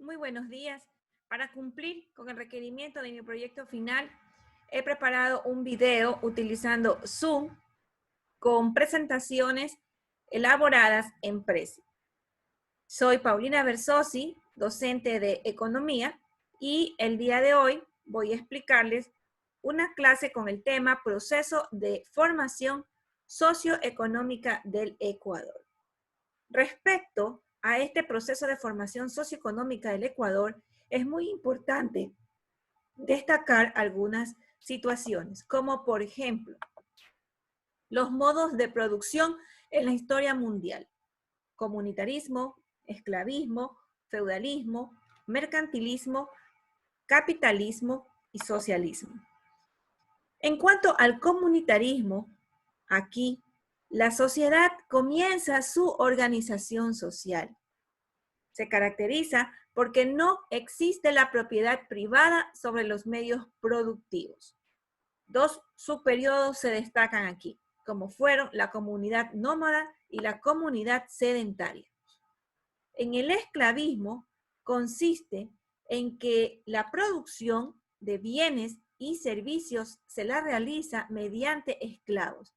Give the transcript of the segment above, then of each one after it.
Muy buenos días. Para cumplir con el requerimiento de mi proyecto final, he preparado un video utilizando Zoom con presentaciones elaboradas en Prezi. Soy Paulina Versosi, docente de Economía, y el día de hoy voy a explicarles una clase con el tema Proceso de Formación Socioeconómica del Ecuador. Respecto a este proceso de formación socioeconómica del Ecuador, es muy importante destacar algunas situaciones, como por ejemplo, los modos de producción en la historia mundial: comunitarismo, esclavismo, feudalismo, mercantilismo, capitalismo y socialismo. En cuanto al comunitarismo, aquí la sociedad comienza su organización social. Se caracteriza porque no existe la propiedad privada sobre los medios productivos. Dos subperiodos se destacan aquí, como fueron la comunidad nómada y la comunidad sedentaria. En el esclavismo consiste en que la producción de bienes y servicios se la realiza mediante esclavos,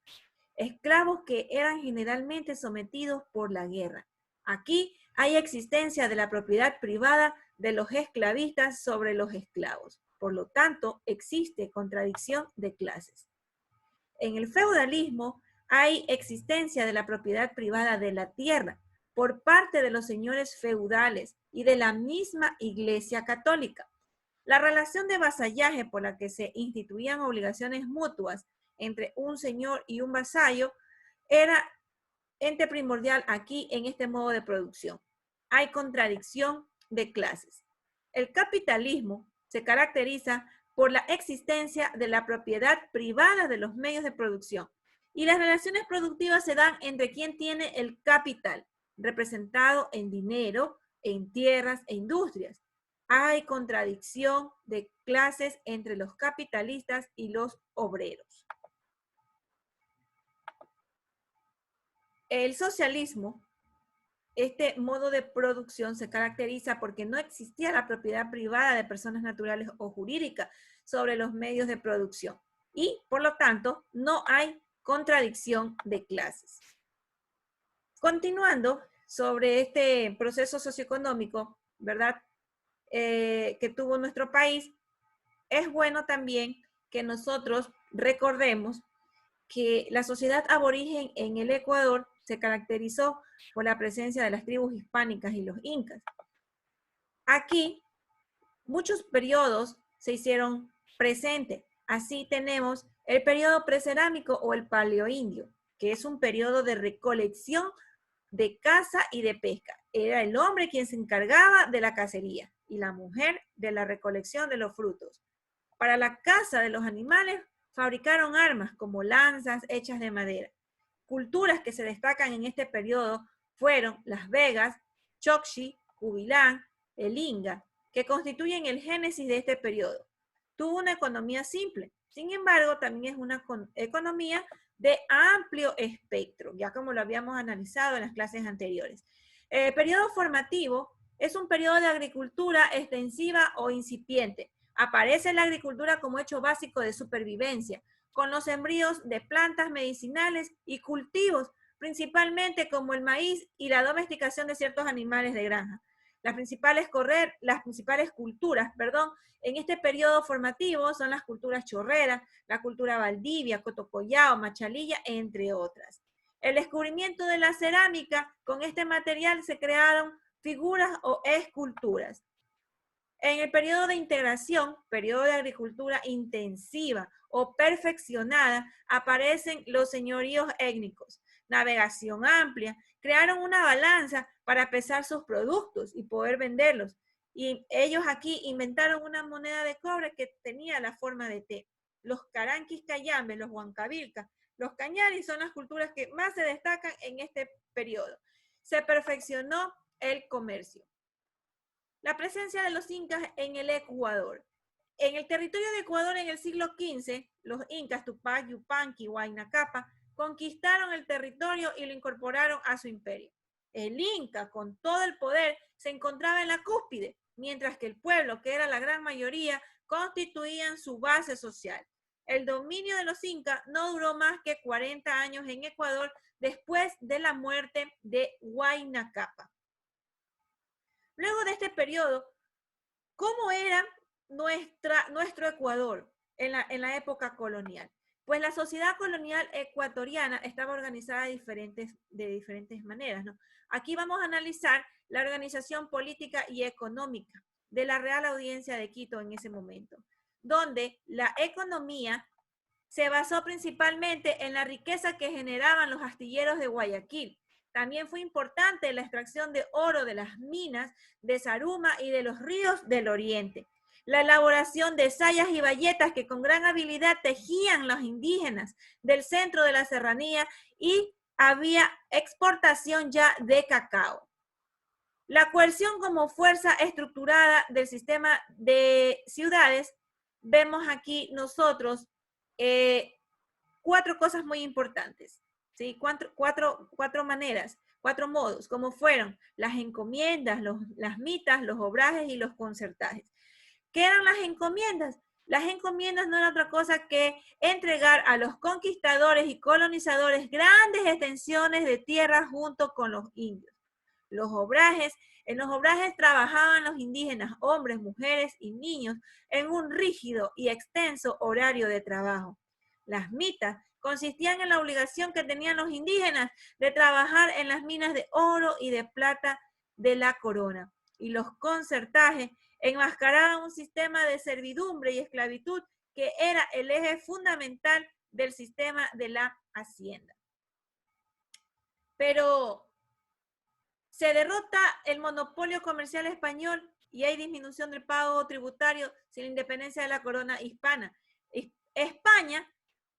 esclavos que eran generalmente sometidos por la guerra. Aquí hay existencia de la propiedad privada de los esclavistas sobre los esclavos. Por lo tanto, existe contradicción de clases. En el feudalismo hay existencia de la propiedad privada de la tierra por parte de los señores feudales y de la misma Iglesia Católica. La relación de vasallaje por la que se instituían obligaciones mutuas entre un señor y un vasallo era ente primordial aquí en este modo de producción. Hay contradicción de clases. El capitalismo se caracteriza por la existencia de la propiedad privada de los medios de producción, y las relaciones productivas se dan entre quien tiene el capital, representado en dinero, en tierras e industrias. Hay contradicción de clases entre los capitalistas y los obreros. El socialismo, este modo de producción, se caracteriza porque no existía la propiedad privada de personas naturales o jurídicas sobre los medios de producción y, por lo tanto, no hay contradicción de clases. Continuando sobre este proceso socioeconómico, ¿verdad?, que tuvo nuestro país, es bueno también que nosotros recordemos que la sociedad aborigen en el Ecuador se caracterizó por la presencia de las tribus hispánicas y los incas. Aquí muchos periodos se hicieron presentes. Así tenemos el periodo precerámico o el paleoindio, que es un periodo de recolección de caza y de pesca. Era el hombre quien se encargaba de la cacería y la mujer de la recolección de los frutos. Para la caza de los animales fabricaron armas como lanzas hechas de madera. Culturas que se destacan en este periodo fueron Las Vegas, Chocchi, Cubilán, el Inga, que constituyen el génesis de este periodo. Tuvo una economía simple, sin embargo, también es una economía de amplio espectro, ya como lo habíamos analizado en las clases anteriores. El periodo formativo es un periodo de agricultura extensiva o incipiente. Aparece la agricultura como hecho básico de supervivencia, con los sembríos de plantas medicinales y cultivos, principalmente como el maíz y la domesticación de ciertos animales de granja. Las principales culturas, en este periodo formativo son las culturas chorreras, la cultura Valdivia, Cotocollao, Machalilla, entre otras. El descubrimiento de la cerámica, con este material se crearon figuras o esculturas. En el periodo de integración, periodo de agricultura intensiva o perfeccionada, aparecen los señoríos étnicos. Navegación amplia, crearon una balanza para pesar sus productos y poder venderlos. Y ellos aquí inventaron una moneda de cobre que tenía la forma de T. Los caranquis cayambes, los huancavilcas, los cañaris son las culturas que más se destacan en este periodo. Se perfeccionó el comercio. La presencia de los incas en el Ecuador. En el territorio de Ecuador en el siglo XV, los incas Tupac, Yupanqui, Huayna Capac conquistaron el territorio y lo incorporaron a su imperio. El inca, con todo el poder, se encontraba en la cúspide, mientras que el pueblo, que era la gran mayoría, constituían su base social. El dominio de los incas no duró más que 40 años en Ecuador después de la muerte de Huayna Cápac. Luego de este periodo, ¿cómo era nuestro Ecuador en la época colonial? Pues la sociedad colonial ecuatoriana estaba organizada de diferentes maneras, ¿no? Aquí vamos a analizar la organización política y económica de la Real Audiencia de Quito en ese momento, donde la economía se basó principalmente en la riqueza que generaban los astilleros de Guayaquil. También fue importante la extracción de oro de las minas de Zaruma y de los ríos del Oriente. La elaboración de sayas y bayetas que con gran habilidad tejían los indígenas del centro de la serranía, y había exportación ya de cacao. La coerción como fuerza estructurada del sistema de ciudades, vemos aquí nosotros cuatro cosas muy importantes, ¿sí? Cuatro maneras, cuatro modos, como fueron las encomiendas, las mitas, los obrajes y los concertajes. ¿Qué eran las encomiendas? Las encomiendas no eran otra cosa que entregar a los conquistadores y colonizadores grandes extensiones de tierra junto con los indios. Los obrajes, en los obrajes trabajaban los indígenas, hombres, mujeres y niños, en un rígido y extenso horario de trabajo. Las mitas consistían en la obligación que tenían los indígenas de trabajar en las minas de oro y de plata de la corona. Y los concertajes enmascaraban un sistema de servidumbre y esclavitud que era el eje fundamental del sistema de la hacienda. Pero se derrota el monopolio comercial español y hay disminución del pago tributario sin la independencia de la corona hispana. España,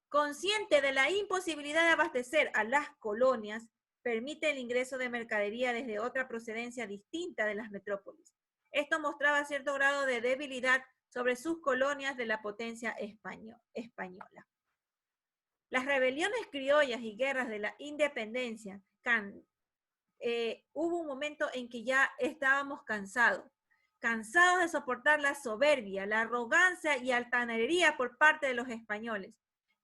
consciente de la imposibilidad de abastecer a las colonias, permite el ingreso de mercadería desde otra procedencia distinta de las metrópolis. Esto mostraba cierto grado de debilidad sobre sus colonias de la potencia española. Las rebeliones criollas y guerras de la independencia hubo un momento en que ya estábamos cansados de soportar la soberbia, la arrogancia y altanería por parte de los españoles.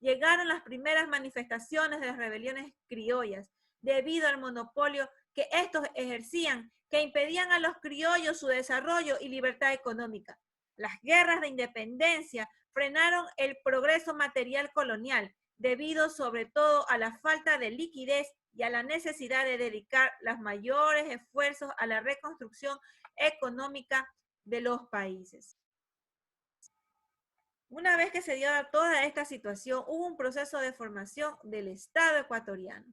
Llegaron las primeras manifestaciones de las rebeliones criollas, debido al monopolio que estos ejercían, que impedían a los criollos su desarrollo y libertad económica. Las guerras de independencia frenaron el progreso material colonial, debido sobre todo a la falta de liquidez y a la necesidad de dedicar los mayores esfuerzos a la reconstrucción económica de los países. Una vez que se dio toda esta situación, hubo un proceso de formación del Estado ecuatoriano,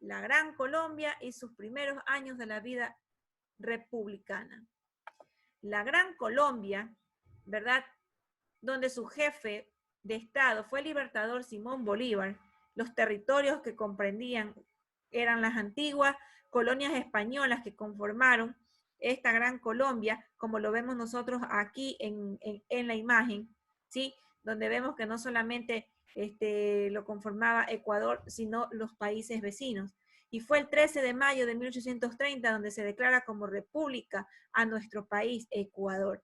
la Gran Colombia y sus primeros años de la vida republicana. La Gran Colombia, ¿verdad?, donde su jefe de Estado fue el libertador Simón Bolívar. Los territorios que comprendían eran las antiguas colonias españolas que conformaron esta Gran Colombia, como lo vemos nosotros aquí en la imagen, ¿sí? Donde vemos que no solamente lo conformaba Ecuador, sino los países vecinos. Y fue el 13 de mayo de 1830 donde se declara como república a nuestro país, Ecuador.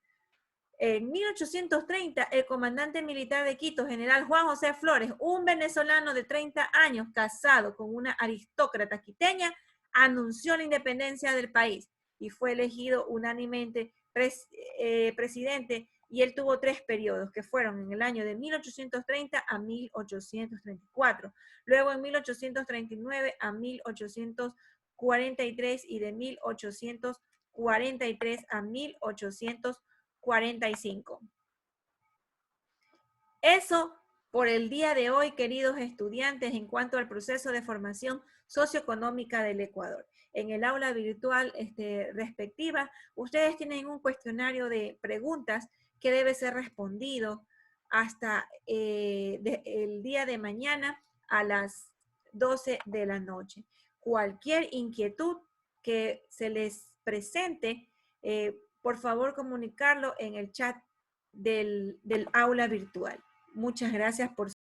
En 1830, el comandante militar de Quito, general Juan José Flores, un venezolano de 30 años casado con una aristócrata quiteña, anunció la independencia del país y fue elegido unánimemente presidente, y él tuvo 3 periodos, que fueron en el año de 1830 a 1834, luego en 1839 a 1843 y de 1843 a 1845. Eso por el día de hoy, queridos estudiantes, en cuanto al proceso de formación socioeconómica del Ecuador. En el aula virtual respectiva, ustedes tienen un cuestionario de preguntas que debe ser respondido hasta el día de mañana a las 12 de la noche. Cualquier inquietud que se les presente, por favor comunicarlo en el chat del aula virtual. Muchas gracias por